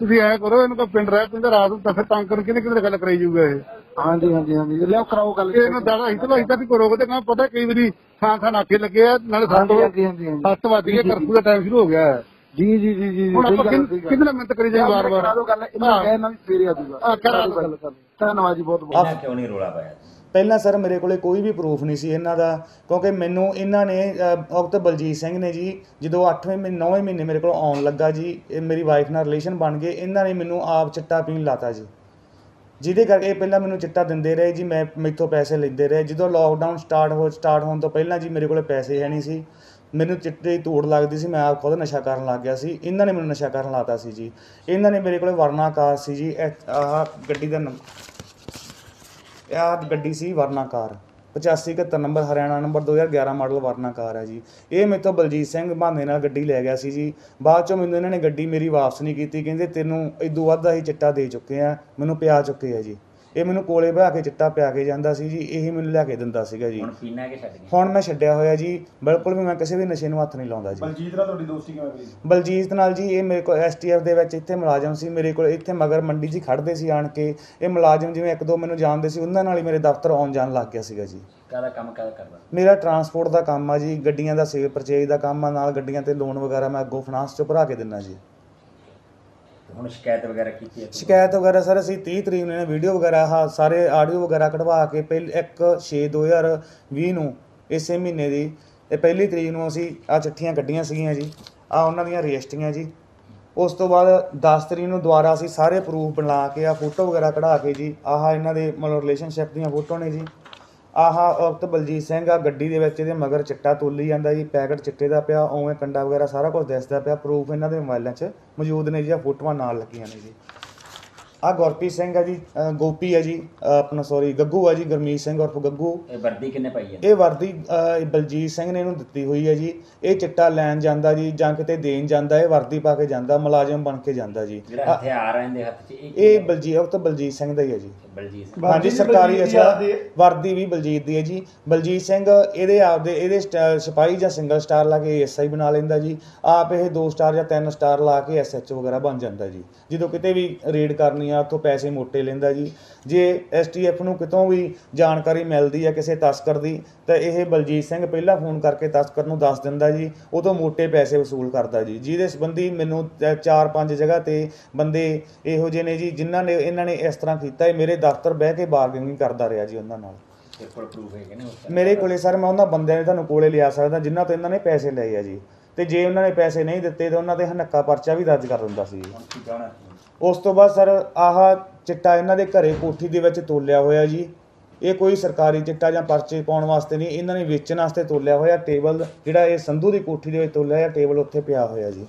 ਤੁਸੀਂ ਐ ਕਰੋ, ਇਹਨੂੰ ਤਾਂ ਪਿੰਡ ਰਹਿ ਪੈਂਦਾ, ਰਾਤ ਨੂੰ ਤਾਂ ਫਿਰ ਤੰਗ ਕਰਕੇ ਕਿਹਨੇ ਗੱਲ ਕਰਾਈ ਜਾਊਗਾ ਇਹ। ਹਾਂਜੀ ਹਾਂਜੀ ਹਾਂਜੀ, ਲਿਆਓ ਕਰਾਓ ਗੱਲ। ਇਹਨੂੰ ਦਾੜਾ ਅਸੀਂ ਤਾਂ ਵੀ ਕਰੋਗੇ ਤੇ ਪਤਾ ਕਈ ਵਾਰੀ ਥਾਂ ਨਾਕੇ ਲੱਗੇ ਆ, ਨਾਲੇ 7 ਵੱਜ ਕੇ ਕਰਫਿਊ ਦਾ ਟਾਈਮ ਸ਼ੁਰੂ ਹੋ ਗਿਆ। ਜੀ ਜੀ ਜੀ ਜੀ, ਹੁਣ ਆਪਾਂ ਕਿਹਦੇ ਨਾਲ ਮਿਹਨਤ ਕਰੀ ਜਾਈਏ ਵਾਰ ਵਾਰ? ਕਰਾ ਦੋ ਗੱਲ, ਇਹਨਾਂ ਵੀ ਸਵੇਰੇ ਆ ਜਾਊਗਾ। ਧੰਨਵਾਦ ਜੀ, ਬਹੁਤ ਬਹੁਤ। ਕਿਉਂ ਨਹੀਂ ਰੋਲਾ ਪਾਇਆ? ਪਹਿਲਾਂ ਸਰ ਮੇਰੇ ਕੋਲੇ ਕੋਈ ਵੀ ਪ੍ਰੂਫ ਨਹੀਂ ਸੀ ਇਹਨਾਂ ਦਾ, ਕਿਉਂਕਿ ਮੈਨੂੰ ਇਹਨਾਂ ਨੇ ਵਕਤ ਬਲਜੀਤ ਸਿੰਘ ਨੇ ਜੀ, ਜਦੋਂ 8ਵੇਂ ਮਹੀਨੇ 9ਵੇਂ ਮਹੀਨੇ ਮੇਰੇ ਕੋਲ ਆਉਣ ਲੱਗਾ ਜੀ, ਇਹ ਮੇਰੀ ਵਾਈਫ ਨਾਲ ਰਿਲੇਸ਼ਨ ਬਣ ਗਏ। ਇਹਨਾਂ ਨੇ ਮੈਨੂੰ ਆਪ ਚਿੱਟਾ ਪੀਣ ਲਾਤਾ ਜੀ, ਜਿਹਦੇ ਕਰਕੇ ਇਹ ਪਹਿਲਾਂ ਮੈਨੂੰ ਚਿੱਟਾ ਦਿੰਦੇ ਰਹੇ ਜੀ, ਮੈਂ ਮੈਥੋਂ ਪੈਸੇ ਲੈਂਦੇ ਰਹੇ। ਜਦੋਂ ਲੋਕਡਾਊਨ ਸਟਾਰਟ ਹੋਣ ਤੋਂ ਪਹਿਲਾਂ ਜੀ ਮੇਰੇ ਕੋਲ ਪੈਸੇ ਹੈ ਨਹੀਂ ਸੀ, ਮੈਨੂੰ ਚਿੱਟੇ ਦੀ ਧੂੜ ਲੱਗਦੀ ਸੀ, ਮੈਂ ਆਪ ਖੁਦ ਨਸ਼ਾ ਕਰਨ ਲੱਗ ਗਿਆ ਸੀ। ਇਹਨਾਂ ਨੇ ਮੈਨੂੰ ਨਸ਼ਾ ਕਰਨ ਲਾਤਾ ਸੀ ਜੀ। ਇਹਨਾਂ ਨੇ ਮੇਰੇ ਕੋਲ ਵਰਨਾ ਕਾਰ ਸੀ ਜੀ, ਆਹ ਗੱਡੀ ਦਾ ਆਹ ਗੱਡੀ ਸੀ ਵਰਨਾ ਕਾਰ 8571 ਨੰਬਰ, ਹਰਿਆਣਾ ਨੰਬਰ, 2011 ਮਾਡਲ ਵਰਨਾ ਕਾਰ ਹੈ ਜੀ। ਇਹ ਮੇਰੇ ਤੋਂ ਬਲਜੀਤ ਸਿੰਘ ਬਹਾਨੇ ਨਾਲ ਗੱਡੀ ਲੈ ਗਿਆ ਸੀ ਜੀ। ਬਾਅਦ 'ਚੋਂ ਮੈਨੂੰ ਇਹਨਾਂ ਨੇ ਗੱਡੀ ਮੇਰੀ ਵਾਪਸ ਨਹੀਂ ਕੀਤੀ, ਕਹਿੰਦੇ ਤੈਨੂੰ ਇਦੋਂ ਵੱਧ ਅਸੀਂ ਚਿੱਟਾ ਦੇ ਚੁੱਕੇ ਆ, ਮੈਨੂੰ ਪਿਆ ਚੁੱਕੇ ਆ ਜੀ। ਇਹ ਮੈਨੂੰ ਕੋਲੇ ਬਹਾ ਕੇ ਚਿੱਟਾ ਪਿਆ ਕੇ ਜਾਂਦਾ ਸੀ ਜੀ, ਇਹੀ ਮੈਨੂੰ ਲਿਆ ਕੇ ਦਿੰਦਾ ਸੀਗਾ ਜੀ। ਹੁਣ ਮੈਂ ਛੱਡਿਆ ਹੋਇਆ ਜੀ, ਬਿਲਕੁਲ ਵੀ ਮੈਂ ਕਿਸੇ ਵੀ ਨਸ਼ੇ ਨੂੰ ਹੱਥ ਨਹੀਂ ਲਾਉਂਦਾ ਜੀ। ਬਲਜੀਤ ਨਾਲ ਤੁਹਾਡੀ ਦੋਸਤੀ ਕਿਵੇਂ ਬਣੀ? ਬਲਜੀਤ ਨਾਲ ਜੀ, ਇਹ ਮੇਰੇ ਕੋਲ STF ਦੇ ਵਿੱਚ ਇੱਥੇ ਮੁਲਾਜ਼ਮ ਸੀ, ਮੇਰੇ ਕੋਲ ਇੱਥੇ ਮਗਰ ਮੰਡੀ 'ਚ ਖੜ੍ਹਦੇ ਸੀ ਆਣ ਕੇ। ਇਹ ਮੁਲਾਜ਼ਮ ਜਿਵੇਂ 1-2 ਮੈਨੂੰ ਜਾਣਦੇ ਸੀ, ਉਹਨਾਂ ਨਾਲ ਹੀ ਮੇਰੇ ਦਫ਼ਤਰ ਆਉਣ ਜਾਣ ਲੱਗ ਗਿਆ ਸੀਗਾ ਜੀ। ਕਾਹਦਾ ਕੰਮ ਕਰਦਾ? ਮੇਰਾ ਟਰਾਂਸਪੋਰਟ ਦਾ ਕੰਮ ਆ ਜੀ, ਗੱਡੀਆਂ ਦਾ ਸੇਲ ਪਰਚੇਜ ਦਾ ਕੰਮ ਆ, ਨਾਲ ਗੱਡੀਆਂ 'ਤੇ ਲੋਨ ਵਗੈਰਾ ਮੈਂ ਅੱਗੋਂ ਫਾਈਨਾਂਸ 'ਚੋਂ ਭਰਾ ਕੇ ਦਿੰਦਾ ਜੀ। ਹੁਣ ਸ਼ਿਕਾਇਤ ਵਗੈਰਾ ਕੀਤੀ ਹੈ? ਸ਼ਿਕਾਇਤ ਵਗੈਰਾ ਸਰ ਅਸੀਂ 30 ਤਰੀਕ ਨੂੰ ਵੀਡੀਓ ਵਗੈਰਾ ਆਹ ਸਾਰੇ ਆਡੀਓ ਵਗੈਰਾ ਕਢਵਾ ਕੇ 1/6/2020 ਨੂੰ ਇਸੇ ਮਹੀਨੇ ਦੀ ਇਹ 1 ਤਰੀਕ ਨੂੰ ਅਸੀਂ ਆਹ ਚਿੱਠੀਆਂ ਕੱਢੀਆਂ ਸੀਗੀਆਂ ਜੀ, ਆਹ ਉਹਨਾਂ ਦੀਆਂ ਰਜਿਸਟਰੀਆਂ ਜੀ। ਉਸ ਤੋਂ ਬਾਅਦ 10 ਤਰੀਕ ਨੂੰ ਦੁਬਾਰਾ ਅਸੀਂ ਸਾਰੇ ਪ੍ਰੂਫ ਬਣਾ ਕੇ ਆਹ ਫੋਟੋ ਵਗੈਰਾ ਕਢਾ ਕੇ ਜੀ, ਆਹ ਇਹਨਾਂ ਦੇ ਮਤਲਬ ਰਿਲੇਸ਼ਨਸ਼ਿਪ ਦੀਆਂ ਫੋਟੋ ਨੇ ਜੀ। ਆਹ ਉਕਤ ਬਲਜੀਤ ਸਿੰਘ ਆ ਗੱਡੀ ਦੇ ਵਿੱਚ ਇਹਦੇ ਮਗਰ ਚਿੱਟਾ ਤੋਲੀ ਜਾਂਦਾ ਜੀ, ਪੈਕਟ ਚਿੱਟੇ ਦਾ ਪਿਆ, ਉਵੇਂ ਕੰਡਾ ਵਗੈਰਾ ਸਾਰਾ ਕੁਝ ਦਿਸਦਾ ਪਿਆ, ਪ੍ਰੂਫ ਇਹਨਾਂ ਦੇ ਮੋਬਾਈਲਾਂ 'ਚ ਮੌਜੂਦ ਨੇ ਜੀ, ਆਹ ਫੋਟੋਆਂ ਨਾਲ ਲੱਗੀਆਂ ਨੇ ਜੀ। ਆਹ ਗੁਰਪ੍ਰੀਤ ਸਿੰਘ ਆ ਜੀ, ਗੋਪੀ ਆ ਜੀ, ਆਪਣਾ ਸੌਰੀ ਗੱਗੂ ਆ ਜੀ, ਗੁਰਮੀਤ ਸਿੰਘ ਉਰਫ ਗੱਗੂ। ਇਹ ਵਰਦੀ ਕਿੰਨੇ ਪਾਈ ਹੈ? ਇਹ ਵਰਦੀ ਬਲਜੀਤ ਸਿੰਘ ਨੇ ਇਹਨੂੰ ਦਿੱਤੀ ਹੋਈ ਹੈ ਜੀ। ਇਹ ਚਿੱਟਾ ਲੈਣ ਜਾਂਦਾ ਜੀ ਜਾਂ ਕਿਤੇ ਦੇਣ ਜਾਂਦਾ, ਇਹ ਵਰਦੀ ਪਾ ਕੇ ਜਾਂਦਾ, ਮੁਲਾਜ਼ਮ ਬਣ ਕੇ ਜਾਂਦਾ ਜੀ। ਜਿਹੜਾ ਹਥਿਆਰ ਆ ਇਹਦੇ ਹੱਥ 'ਚ ਇਹ ਬਲਜੀਤ ਸਿੰਘ ਦਾ ਹੀ ਹੈ ਜੀ। ਬਲਜੀਤ ਸਿੰਘ ਹਾਂਜੀ ਸਰਕਾਰੀ ਅੱਛਾ ਵਰਦੀ ਵੀ ਬਲਜੀਤ ਦੀ ਹੈ ਜੀ। ਬਲਜੀਤ ਸਿੰਘ ਇਹਦੇ ਸਿਪਾਹੀ ਜਾਂ ਸਿੰਗਲ ਸਟਾਰ ਲਾ ਕੇ SI ਬਣਾ ਲੈਂਦਾ ਜੀ, ਆਪ ਇਹ 2 ਸਟਾਰ ਜਾਂ 3 ਸਟਾਰ ਲਾ ਕੇ SHO ਵਗੈਰਾ ਬਣ ਜਾਂਦਾ ਜੀ। ਜਦੋਂ ਕਿਤੇ ਵੀ ਰੇਡ ਕਰਨੀ ਆ ਉੱਥੋਂ ਪੈਸੇ ਮੋਟੇ ਲੈਂਦਾ ਜੀ। ਜੇ STF ਨੂੰ ਕਿਤੋਂ ਵੀ ਜਾਣਕਾਰੀ ਮਿਲਦੀ ਹੈ ਕਿਸੇ ਤਸਕਰ ਦੀ ਤਾਂ ਇਹ ਬਲਜੀਤ ਸਿੰਘ ਪਹਿਲਾਂ ਫੋਨ ਕਰਕੇ ਤਸਕਰ ਨੂੰ ਦੱਸ ਦਿੰਦਾ ਜੀ, ਉਦੋਂ ਮੋਟੇ ਪੈਸੇ ਵਸੂਲ ਕਰਦਾ ਜੀ। ਜਿਹਦੇ ਸੰਬੰਧੀ ਮੈਨੂੰ 4-5 ਜਗ੍ਹਾ ਤੇ ਬੰਦੇ ਇਹੋ ਜਿਹੇ ਨੇ ਜੀ ਜਿਨ੍ਹਾਂ ਨੇ ਇਹਨਾਂ ਨੇ ਇਸ ਤਰ੍ਹਾਂ ਕੀਤਾ। ਇਹ ਮੇਰੇ ਦਫ਼ਤਰ ਬਹਿ ਕੇ ਬਾਰਗੇਨਿੰਗ ਕਰਦਾ ਰਿਹਾ ਜੀ ਉਹਨਾਂ ਨਾਲ। ਮੇਰੇ ਕੋਲੇ ਸਰ ਮੈਂ ਉਹਨਾਂ ਬੰਦਿਆਂ ਨੇ ਤੁਹਾਨੂੰ ਕੋਲੇ ਲਿਆ ਸਕਦਾ ਜਿਨ੍ਹਾਂ ਤੋਂ ਇਹਨਾਂ ਨੇ ਪੈਸੇ ਲਏ ਆ ਜੀ, ਤੇ ਜੇ ਉਹਨਾਂ ਨੇ ਪੈਸੇ ਨਹੀਂ ਦਿੱਤੇ ਤਾਂ ਉਹਨਾਂ ਤੇ ਹਨੱਕਾ ਪਰਚਾ ਵੀ ਦਰਜ ਕਰ ਦਿੰਦਾ ਸੀ। ਉਸ ਤੋਂ ਬਾਅਦ ਸਰ ਆਹ ਚਿੱਟਾ ਇਹਨਾਂ ਦੇ ਘਰੇ ਕੋਠੀ ਦੇ ਵਿੱਚ ਤੋਲਿਆ ਹੋਇਆ ਜੀ। ਇਹ ਕੋਈ ਸਰਕਾਰੀ ਚਿੱਟਾ ਜਾਂ ਪਰਚੇ ਪਾਉਣ ਵਾਸਤੇ ਨਹੀਂ, ਇਹਨਾਂ ਨੇ ਵੇਚਣ ਵਾਸਤੇ ਤੋਲਿਆ ਹੋਇਆ। ਟੇਬਲ ਜਿਹੜਾ ਇਹ ਸੰਧੂ ਦੀ ਕੋਠੀ ਦੇ ਵਿੱਚ ਤੋਲਿਆ ਹੋਇਆ ਟੇਬਲ ਉੱਥੇ ਪਿਆ ਹੋਇਆ ਜੀ।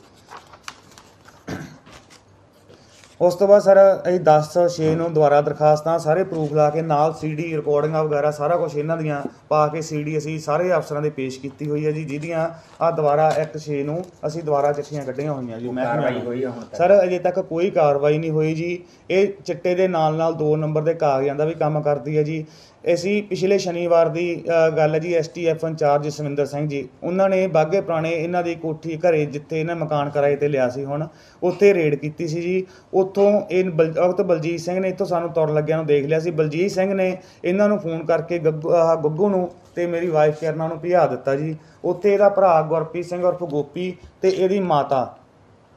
ਉਸ ਤੋਂ ਬਾਅਦ ਸਰ ਅਸੀਂ 10/6 ਨੂੰ ਦੁਬਾਰਾ ਦਰਖਾਸਤਾਂ ਸਾਰੇ ਪ੍ਰੂਫ ਲਾ ਕੇ ਨਾਲ CD ਰਿਕਾਰਡਿੰਗਾਂ ਵਗੈਰਾ ਸਾਰਾ ਕੁਝ ਇਹਨਾਂ ਦੀਆਂ ਪਾ ਕੇ CD ਅਸੀਂ ਸਾਰੇ ਅਫਸਰਾਂ ਦੇ ਪੇਸ਼ ਕੀਤੀ ਹੋਈ ਹੈ ਜੀ, ਜਿਹਦੀਆਂ ਆਹ ਦੁਬਾਰਾ 1/6 ਨੂੰ ਅਸੀਂ ਦੁਬਾਰਾ ਚਿੱਠੀਆਂ ਕੱਢੀਆਂ ਹੋਈਆਂ ਜੀ। ਸਰ ਅਜੇ ਤੱਕ ਕੋਈ ਕਾਰਵਾਈ ਨਹੀਂ ਹੋਈ ਜੀ। ਇਹ ਚਿੱਟੇ ਦੇ ਨਾਲ 2 ਨੰਬਰ ਦੇ ਕਾਗਜ਼ਾਂ ਦਾ ਵੀ ਕੰਮ ਕਰਦੀ ਹੈ ਜੀ। ਅਸੀਂ ਪਿਛਲੇ ਸ਼ਨੀਵਾਰ ਦੀ ਗੱਲ ਹੈ ਜੀ, STF ਇੰਚਾਰਜ ਜਸਵਿੰਦਰ ਸਿੰਘ ਜੀ ਉਹਨਾਂ ਨੇ ਬਾਘੇ ਪੁਰਾਣੇ ਇਹਨਾਂ ਦੀ ਕੋਠੀ ਘਰੇ ਜਿੱਥੇ ਇਹਨਾਂ ਮਕਾਨ ਕਿਰਾਏ 'ਤੇ ਲਿਆ ਸੀ ਹੁਣ ਉੱਥੇ ਰੇਡ ਕੀਤੀ ਸੀ ਜੀ। ਉੱਥੋਂ ਇਹ ਵਕਤ ਬਲਜੀਤ ਸਿੰਘ ਨੇ ਇੱਥੋਂ ਸਾਨੂੰ ਤੁਰਨ ਲੱਗਿਆਂ ਨੂੰ ਦੇਖ ਲਿਆ ਸੀ। ਬਲਜੀਤ ਸਿੰਘ ਨੇ ਇਹਨਾਂ ਨੂੰ ਫੋਨ ਕਰਕੇ ਗੱਗੂ ਨੂੰ ਤੇ ਮੇਰੀ ਵਾਈਫ ਕਿਰਨਾ ਨੂੰ ਭਜਾ ਦਿੱਤਾ ਜੀ। ਉੱਥੇ ਇਹਦਾ ਭਰਾ ਗੁਰਪ੍ਰੀਤ ਸਿੰਘ ਉਰਫ ਗੋਪੀ ਤੇ ਇਹਦੀ ਮਾਤਾ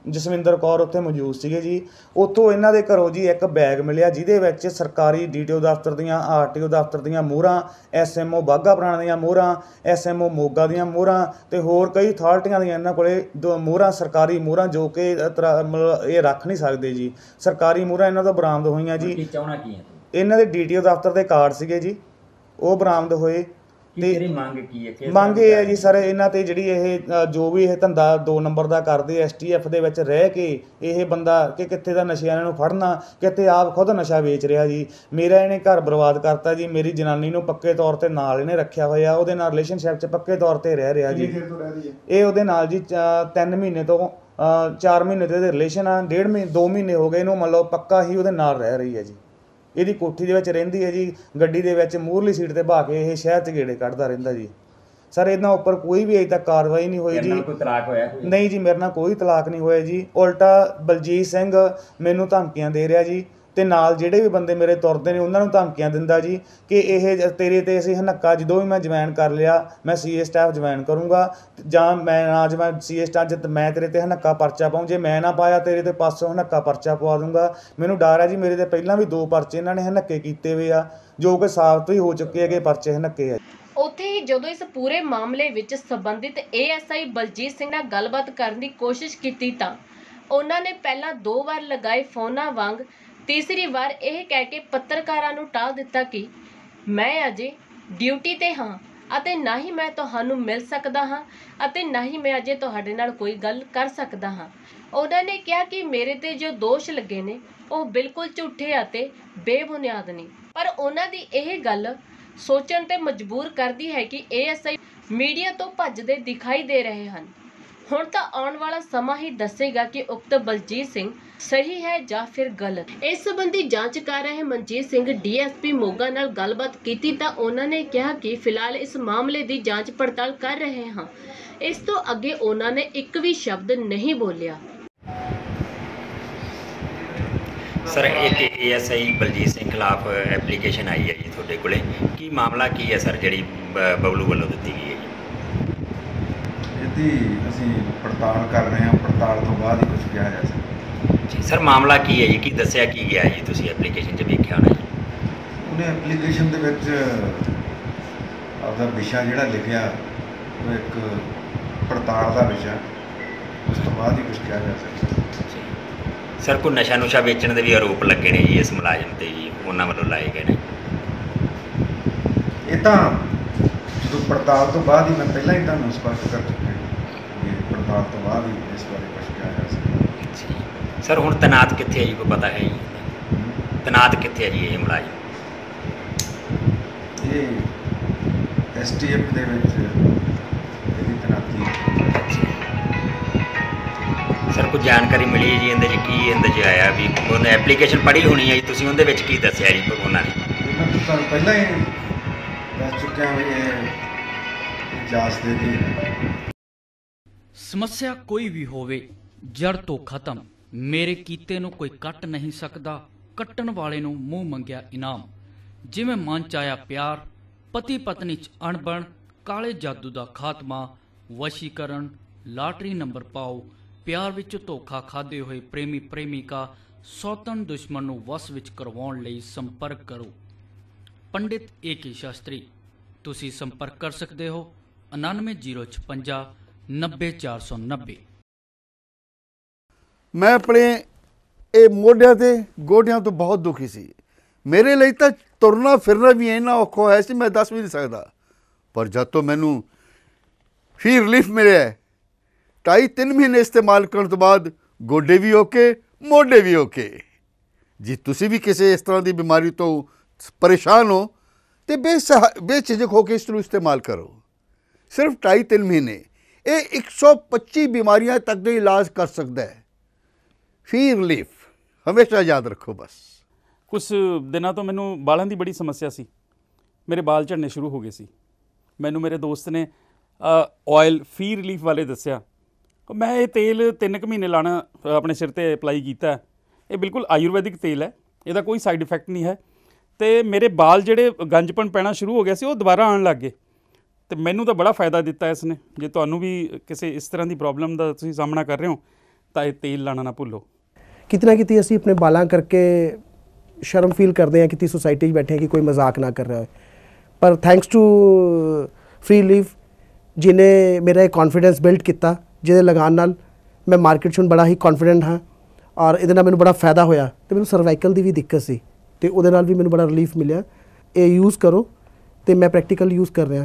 ਜਸਵਿੰਦਰ ਕੌਰ ਉੱਥੇ ਮੌਜੂਦ ਸੀਗੇ ਜੀ। ਉੱਥੋਂ ਇਹਨਾਂ ਦੇ ਘਰੋਂ ਜੀ ਇੱਕ ਬੈਗ ਮਿਲਿਆ ਜਿਹਦੇ ਵਿੱਚ ਸਰਕਾਰੀ DTO ਦਫ਼ਤਰ ਦੀਆਂ, RTO ਦਫ਼ਤਰ ਦੀਆਂ ਮੋਹਰਾਂ, SMO ਬਾਘਾ ਪੁਰਾਣਾ ਦੀਆਂ ਮੋਹਰਾਂ, SMO ਮੋਗਾ ਦੀਆਂ ਮੋਹਰਾਂ ਤੇ ਹੋਰ ਕਈ ਅਥਾਰਟੀਆਂ ਦੀਆਂ ਇਹਨਾਂ ਕੋਲੇ ਮੋਹਰਾਂ, ਸਰਕਾਰੀ ਮੋਹਰਾਂ ਜੋ ਕਿ ਮਤਲਬ ਇਹ ਰੱਖ ਨਹੀਂ ਸਕਦੇ ਜੀ। ਸਰਕਾਰੀ ਮੋਹਰਾਂ ਇਹਨਾਂ ਤੋਂ ਬਰਾਮਦ ਹੋਈਆਂ ਜੀ। ਇਹਨਾਂ ਦੇ DTO ਦਫ਼ਤਰ ਦੇ ਕਾਰਡ ਸੀਗੇ ਜੀ, ਉਹ ਬਰਾਮਦ ਹੋਏ। ਤੇ ਮੰਗ ਇਹ ਹੈ ਜੀ ਸਰ ਇਹਨਾਂ ਤੇ ਜਿਹੜੀ ਇਹ ਜੋ ਵੀ ਇਹ ਧੰਦਾ 2 ਨੰਬਰ ਦਾ ਕਰਦੇ STF ਦੇ ਵਿੱਚ ਰਹਿ ਕੇ ਇਹ ਬੰਦਾ ਕਿ ਕਿੱਥੇ ਦਾ ਨਸ਼ਿਆਂ ਨੂੰ ਫੜਨਾ, ਕਿਤੇ ਆਪ ਖੁਦ ਨਸ਼ਾ ਵੇਚ ਰਿਹਾ ਜੀ। ਮੇਰਾ ਇਹਨੇ ਘਰ ਬਰਬਾਦ ਕਰਤਾ ਜੀ। ਮੇਰੀ ਜਨਾਨੀ ਨੂੰ ਪੱਕੇ ਤੌਰ ਤੇ ਨਾਲ ਇਹਨੇ ਰੱਖਿਆ ਹੋਇਆ, ਉਹਦੇ ਨਾਲ ਰਿਲੇਸ਼ਨਸ਼ਿਪ 'ਚ ਪੱਕੇ ਤੌਰ ਤੇ ਰਹਿ ਰਿਹਾ ਜੀ। ਇਹ ਉਹਦੇ ਨਾਲ ਜੀ 3 ਮਹੀਨੇ ਤੋਂ 4 ਮਹੀਨੇ ਦੇ ਰਿਲੇਸ਼ਨ ਆ, 1.5 ਮਹੀਨੇ 2 ਮਹੀਨੇ ਹੋ ਗਏ ਇਹਨੂੰ ਮਤਲਬ ਪੱਕਾ ਹੀ ਉਹਦੇ ਨਾਲ ਰਹਿ ਰਹੀ ਹੈ ਜੀ। ਇਹਦੀ ਕੋਠੀ ਦੇ ਵਿੱਚ ਰਹਿੰਦੀ ਹੈ ਜੀ, ਗੱਡੀ ਦੇ ਵਿੱਚ ਮੂਹਰਲੀ ਸੀਟ ਤੇ ਬਹਾ ਕੇ ਇਹ ਸ਼ਹਿਰ 'ਚ ਗੇੜੇ ਕੱਢਦਾ ਰਹਿੰਦਾ ਜੀ। ਸਰ ਇਹਨਾਂ ਉੱਪਰ ਕੋਈ ਵੀ ਅਜੇ ਤੱਕ ਕਾਰਵਾਈ ਨਹੀਂ ਹੋਈ ਜੀ। ਨਹੀਂ ਜੀ ਮੇਰੇ ਨਾਲ ਕੋਈ ਤਲਾਕ ਨਹੀਂ ਹੋਇਆ ਜੀ। ਉਲਟਾ ਬਲਜੀਤ ਸਿੰਘ ਮੈਨੂੰ ਧਮਕੀਆਂ ਦੇ ਰਿਹਾ ਜੀ ਤੇ ਨਾਲ ਜਿਹੜੇ ਵੀ ਬੰਦੇ ਮੇਰੇ ਤੁਰਦੇ ਨੇ ਉਹਨਾਂ ਨੂੰ ਧਮਕੀਆਂ ਦਿੰਦਾ ਜੀ ਕਿ ਇਹ ਤੇਰੇ ਤੇ ਅਸੀਂ ਹਨੱਕਾ ਜਦੋਂ ਵੀ ਮੈਂ ਜੁਆਇਨ ਕਰ ਲਿਆ ਮੈਂ CA ਸਟਾਫ ਜੁਆਇਨ ਕਰੂੰਗਾ ਜਾਂ ਮੈਂ ਨਾ ਜੁਆਇਨ CA ਸਟਾਫ ਜਦ ਮੈਂ ਤੇਰੇ ਤੇ ਹਨੱਕਾ ਪਰਚਾ ਪਾਉਂ, ਜੇ ਮੈਂ ਨਾ ਪਾਇਆ ਤੇਰੇ ਤੇ ਪਾਸੋਂ ਹਨੱਕਾ ਪਰਚਾ ਪਵਾ ਦੂੰਗਾ। ਮੈਨੂੰ ਡਰ ਹੈ ਜੀ ਮੇਰੇ ਤੇ ਪਹਿਲਾਂ ਵੀ 2 ਪਰਚੇ ਇਹਨਾਂ ਨੇ ਹਨੱਕੇ ਕੀਤੇ ਹੋਏ ਆ ਜੋ ਕਿ ਸਾਬਤ ਵੀ ਹੋ ਚੁੱਕੇ ਹੈਗੇ ਪਰਚੇ ਹਨੱਕੇ ਆ। ਉੱਥੇ ਹੀ ਜਦੋਂ ਇਸ ਪੂਰੇ ਮਾਮਲੇ ਵਿੱਚ ਸੰਬੰਧਿਤ ASI ਬਲਜੀਤ ਸਿੰਘ ਨਾਲ ਗੱਲਬਾਤ ਕਰਨ ਦੀ ਕੋਸ਼ਿਸ਼ ਕੀਤੀ ਤਾਂ ਉਹਨਾਂ ਨੇ ਪਹਿਲਾਂ 2 ਵਾਰ ਲਗਾਏ ਫੋਨਾਂ ਵਾਂਗ ਤੀਸਰੀ ਵਾਰ ਇਹ ਕਹਿ ਕੇ ਪੱਤਰਕਾਰਾਂ ਨੂੰ ਟਾਲ ਦਿੱਤਾ ਕਿ ਮੈਂ ਅਜੇ ਡਿਊਟੀ ਤੇ ਹਾਂ ਅਤੇ ਨਾ ਹੀ ਮੈਂ ਤੁਹਾਨੂੰ ਮਿਲ ਸਕਦਾ ਹਾਂ ਅਤੇ ਨਾ ਹੀ ਮੈਂ ਅਜੇ ਤੁਹਾਡੇ ਨਾਲ ਕੋਈ ਗੱਲ ਕਰ ਸਕਦਾ ਹਾਂ। ਉਹਨਾਂ ਨੇ ਕਿਹਾ ਕਿ ਮੇਰੇ ਤੇ ਜੋ ਦੋਸ਼ ਲੱਗੇ ਨੇ ਉਹ ਬਿਲਕੁਲ ਝੂਠੇ ਅਤੇ ਬੇਬੁਨਿਆਦ ਨੇ। ਪਰ ਉਹਨਾਂ ਦੀ ਇਹ ਗੱਲ ਸੋਚਣ ਤੇ ਮਜਬੂਰ ਕਰਦੀ ਹੈ ਕਿ ASI ਮੀਡੀਆ ਤੋਂ ਭੱਜਦੇ ਦਿਖਾਈ ਦੇ ਰਹੇ ਹਨ। ਹੁਣ ਤਾਂ ਆਉਣ ਵਾਲਾ ਸਮਾਂ ਹੀ ਦੱਸੇਗਾ ਕਿ ਉਕਤ ਬਲਜੀਤ ਸਿੰਘ ਸਹੀ ਹੈ ਜਾਂ ਫਿਰ ਗਲਤ। ਇਸ ਸੰਬੰਧੀ ਜਾਂਚ ਕਰ ਰਹੇ ਮਨਜੀਤ ਸਿੰਘ DSP ਮੋਗਾ ਨਾਲ ਗੱਲਬਾਤ ਕੀਤੀ ਤਾਂ ਉਹਨਾਂ ਨੇ ਕਿਹਾ ਕਿ ਫਿਲਹਾਲ ਇਸ ਮਾਮਲੇ ਦੀ ਜਾਂਚ ਪੜਤਾਲ ਕਰ ਰਹੇ ਹਾਂ। ਇਸ ਤੋਂ ਅੱਗੇ ਉਹਨਾਂ ਨੇ ਇੱਕ ਵੀ ਸ਼ਬਦ ਨਹੀਂ ਬੋਲਿਆ। ਸਰ ਇੱਕ ASI ਬਲਜੀਤ ਸਿੰਘ ਖਿਲਾਫ ਐਪਲੀਕੇਸ਼ਨ ਆਈ ਹੈ ਜੀ ਤੁਹਾਡੇ ਕੋਲੇ, ਕੀ ਮਾਮਲਾ ਕੀ ਹੈ ਸਰ ਜਿਹੜੀ ਬਬਲੂ ਵੱਲੋਂ ਦਿੱਤੀ ਗਈ ਹੈ ਜੀ? ਇਹਦੀ ਅਸੀਂ ਪੜਤਾਲ ਕਰ ਰਹੇ ਹਾਂ, ਪੜਤਾਲ ਤੋਂ ਬਾਅਦ ਹੀ ਕੁਝ ਕਿਹਾ ਜਾ ਸਕਦਾ। ਜੀ ਸਰ ਮਾਮਲਾ ਕੀ ਹੈ ਜੀ, ਕੀ ਦੱਸਿਆ ਕੀ ਗਿਆ ਜੀ, ਤੁਸੀਂ ਐਪਲੀਕੇਸ਼ਨ 'ਚ ਵੇਖਿਆ ਹੋਣਾ ਜੀ? ਉਹਨੇ ਐਪਲੀਕੇਸ਼ਨ ਦੇ ਵਿੱਚ ਆਪਦਾ ਵਿਸ਼ਾ ਜਿਹੜਾ ਲਿਖਿਆ ਉਹ ਇੱਕ ਪੜਤਾਲ ਦਾ ਵਿਸ਼ਾ, ਉਸ ਤੋਂ ਬਾਅਦ ਹੀ ਕੁਝ ਕਿਹਾ ਜਾ ਸਕਦਾ। ਸਰ ਕੋਈ ਨਸ਼ਾ ਨੁਸ਼ਾ ਵੇਚਣ ਦੇ ਵੀ ਆਰੋਪ ਲੱਗੇ ਨੇ ਜੀ ਇਸ ਮੁਲਾਜ਼ਮ ਤੇ ਜੀ, ਉਹਨਾਂ ਵੱਲੋਂ ਲਾਏ ਗਏ ਨੇ? ਇਹ ਤਾਂ ਜਦੋਂ ਪੜਤਾਲ ਤੋਂ ਬਾਅਦ ਹੀ, ਮੈਂ ਪਹਿਲਾਂ ਹੀ ਤੁਹਾਨੂੰ ਸਪਸ਼ਟ ਕਰ ਚੁੱਕਿਆ ਕਿ ਪੜਤਾਲ ਤੋਂ ਬਾਅਦ ਹੀ ਇਸ ਬਾਰੇ ਕੁਝ ਕਿਹਾ ਜਾ ਸਕਦਾ। ਸਰ ਹੁਣ ਤੈਨਾਤ ਕਿੱਥੇ ਹੈ ਜੀ, ਕੋਈ ਪਤਾ ਹੈ ਜੀ? ਤੈਨਾਤ ਕਿੱਥੇ ਹੈ ਜੀ ਇਹ ਮੁਲਾਜ਼ਮ? ਇਹ STF ਦੇ ਵਿੱਚ ਇਹਦੀ ਤੈਨਾਤੀ। ਸਰ ਕੋਈ ਜਾਣਕਾਰੀ ਮਿਲੀ ਹੈ ਜੀ ਇਹਦੇ 'ਚ, ਕੀ ਇਹਦੇ 'ਚ ਆਇਆ ਵੀ ਉਹਨੇ ਐਪਲੀਕੇਸ਼ਨ ਪੜ੍ਹੀ ਹੋਣੀ ਹੈ ਜੀ, ਤੁਸੀਂ ਉਹਦੇ ਵਿੱਚ ਕੀ ਦੱਸਿਆ ਜੀ ਉਹਨਾਂ ਨੇ? ਮੈਂ ਤੁਹਾਨੂੰ ਪਹਿਲਾਂ ਹੀ ਦੱਸ ਚੁੱਕਿਆ ਵੀ ਇਹ ਜਾਂਚ ਦੇ ਦੀ ਸਮੱਸਿਆ ਕੋਈ ਵੀ ਹੋਵੇ ਜੜ ਤੋਂ ਖਤਮ। ਮੇਰੇ ਕੀਤੇ ਨੂੰ ਕੋਈ ਕੱਟ ਨਹੀਂ ਸਕਦਾ, ਕੱਟਣ ਵਾਲੇ ਨੂੰ ਮੂੰਹ ਮੰਗਿਆ ਇਨਾਮ। ਜਿਵੇਂ ਮਨ ਚ ਆਇਆ ਪਿਆਰ, ਪਤੀ ਪਤਨੀ ਚ ਅਣਬਣ, ਕਾਲੇ ਜਾਦੂ ਦਾ ਖਾਤਮਾ, ਵਸ਼ੀਕਰਨ, ਲਾਟਰੀ ਨੰਬਰ ਪਾਓ। ਪਿਆਰ ਵਿੱਚ ਧੋਖਾ ਖਾਦੇ ਹੋਏ ਪ੍ਰੇਮੀ ਪ੍ਰੇਮਿਕਾ ਸੌਤਨ ਦੁਸ਼ਮਣ ਨੂੰ ਵਸ ਵਿੱਚ ਕਰਵਾਉਣ ਲਈ ਸੰਪਰਕ ਕਰੋ ਪੰਡਿਤ AK ਸ਼ਾਸਤਰੀ। ਤੁਸੀਂ ਸੰਪਰਕ ਕਰ ਸਕਦੇ ਹੋ 9905 90490। ਮੈਂ ਆਪਣੇ ਇਹ ਮੋਢਿਆਂ ਤੇ ਗੋਡਿਆਂ ਤੋਂ ਬਹੁਤ ਦੁਖੀ ਸੀ। ਮੇਰੇ ਲਈ ਤਾਂ ਤੁਰਨਾ ਫਿਰਨਾ ਵੀ ਇੰਨਾ ਔਖਾ ਹੋਇਆ ਸੀ, ਮੈਂ ਦੱਸ ਵੀ ਨਹੀਂ ਸਕਦਾ। ਪਰ ਜਦ ਤੋਂ ਮੈਨੂੰ ਫੀ ਰਿਲੀਫ ਮਿਲਿਆ, 2.5-3 ਮਹੀਨੇ ਇਸਤੇਮਾਲ ਕਰਨ ਤੋਂ ਬਾਅਦ ਗੋਡੇ ਵੀ ਓਕੇ, ਮੋਢੇ ਵੀ ਓਕੇ। ਜੀ ਤੁਸੀਂ ਵੀ ਕਿਸੇ ਇਸ ਤਰ੍ਹਾਂ ਦੀ ਬਿਮਾਰੀ ਤੋਂ ਪਰੇਸ਼ਾਨ ਹੋ तो बेझिझक होकर इसको इस्तेमाल करो। सिर्फ 2.5-3 महीने ये 125 बीमारियां तक का इलाज कर सकता है। फी रिलीफ हमेशा याद रखो। बस कुछ दिनों तो मैनू बालों की बड़ी समस्या सी, मेरे बाल झड़ने शुरू हो गए सी। मैनू मेरे दोस्त ने ऑयल फी रिलीफ वाले दसिया। मैं ये तेल 3 महीने लाना अपने सिर पर अपलाई किया। ये बिल्कुल आयुर्वैदिक तेल है, इसका कोई साइड इफैक्ट नहीं है। तो मेरे बाल जेडे गंजपन पैना शुरू हो गया सी, वो दोबारा आने लग गए। तो मैनू तो बड़ा फायदा दिता इसने। जे तुहानू भी किसी इस तरह की प्रॉब्लम का तुसीं सामना कर रहे हो तो ये तेल लाना ना भुल्लो। कितना कितनी असीं अपने बालां करके शर्म फील करते हैं, कितनी सोसाइटी बैठे हैं कि कोई मजाक ना कर रहा है। पर थैंक्स टू फ्री लीफ जिन्हें मेरा कॉन्फिडेंस बिल्ड किया, जिहदे लगान नाल मैं मार्केट 'ਚ बड़ा ही कॉन्फिडेंट हाँ। और इहदे नाल मैनूं बड़ा फायदा होया। तो मैनूं सर्वाइकल की भी दिक्कत सी, तो उहदे नाल भी मैनूं बड़ा रिलीफ मिलिया। ये यूज़ करो, तो मैं प्रैक्टिकल यूज़ कर रहा।